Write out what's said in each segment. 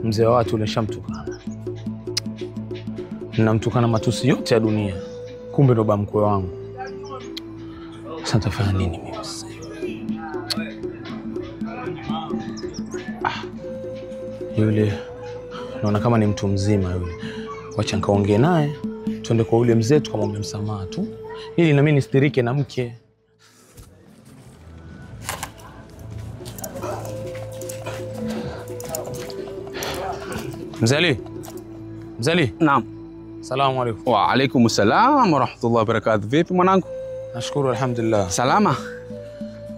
Mzee wa watu ulishamtukana. Ninamtukana matusi yote ya dunia. Kumbe ndo baba mkwe wangu. Sasa nitafanya nini mimi sasa? Yule naona kama ni mtu mzima yule. Wacha nikaongee naye, tuende kwa yule mzee tukamwombe msamaha tu. Ili na mimi nistirike na mke. Mzali. Mzali. Naam. Salamu alaykum. Wa alaykum assalam wa rahmatullahi wa barakatuh. Vipi mwanangu? Nashukuru alhamdulillah. Salama?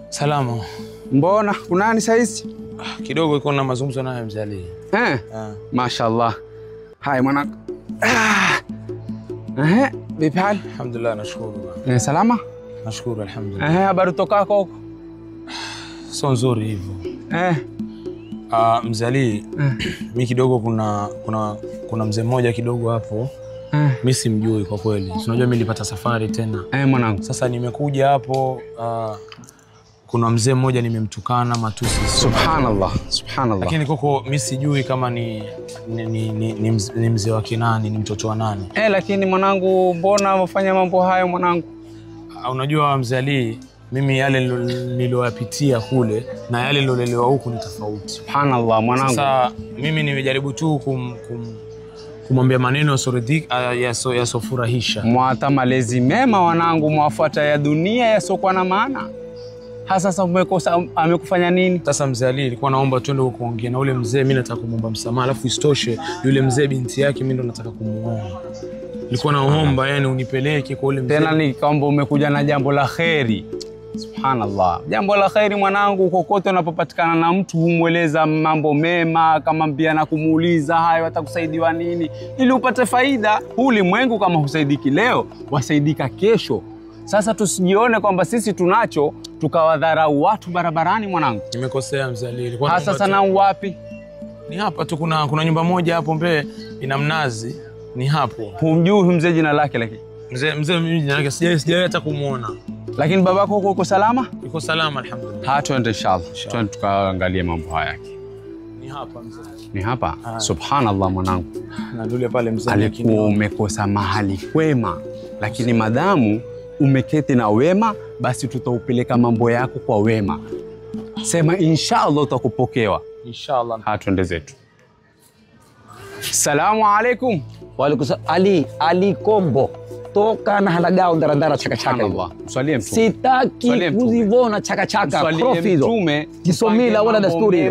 Salama. Mbona kunani saizi? Kidogo iko na mazungumzo naye Mzali. Mashaallah. Hai mwanangu. Vipi hali? Alhamdulillah nashukuru. Salama? Nashukuru alhamdulillah. Habari tokako huko? Sio nzuri hivyo. Mzali, mimi kidogo kuna mzee mmoja kidogo hapo. Mimi simjui kwa kweli. Unajua mimi nilipata safari tena. Mwanangu. Sasa nimekuja hapo kuna mzee mmoja nimemtukana matusi. Subhanallah, subhanallah. Lakini koko mimi sijui kama ni mzee wa kinani, ni mtoto wa nani. Lakini mwanangu, mbona wafanya mambo hayo mwanangu? Unajua Mzali, mimi yale niliyoyapitia kule na yale nilolelewa huku ni tofauti. Subhanallah mwanangu. Sasa mimi nimejaribu tu kumwambia maneno yasofurahisha. Mwata malezi mema wanangu, mwafuata ya dunia yasiokuwa na maana. Sasa umekosa, amekufanya nini? Sasa Mzali, nilikuwa naomba twende kuongea na ule mzee, mimi nataka kumwomba msamaha, alafu isitoshe yule mzee binti yake mimi ndo nataka kumuoa. Nilikuwa naomba yani unipeleke kwa ule mzee. Tena nikaomba umekuja na jambo la kheri. Subhanallah. Jambo la kheri mwanangu, kokote unapopatikana na mtu humweleza mambo mema, kama mbia na kumuuliza hayo atakusaidiwa nini ili upate faida. Ulimwengu kama husaidiki leo, wasaidika kesho. Sasa tusijione kwamba sisi tunacho tukawadharau watu barabarani mwanangu. Nimekosea Mzali. Sasa na wapi? Ni hapa tu, kuna nyumba moja hapo mbele ina mnazi, ni hapo. Humjui mzee jina lake lakini? Mzee mimi jina lake sijawahi hata kumuona. Lakini babako uko salama? Yuko salama alhamdulillah. Twende inshallah. Twende tukaangalie mambo haya yake. Ni hapa mzee. Ni hapa? Subhanallah mwanangu. Na yule pale mzee alikuwa umekosa mahali kwema, lakini madamu umeketi na wema, basi tutaupeleka mambo yako kwa wema. Sema inshallah utakupokewa. Inshallah. Twende zetu. Salamu alaikum. Wa alaikum Ali Kombo. Toka na halagao ndarandara chakachaka hivi. Mswalie Mtume. Sitaki kuzivona chakachaka. Mswalie Mtume. Kisomila wala dasturi.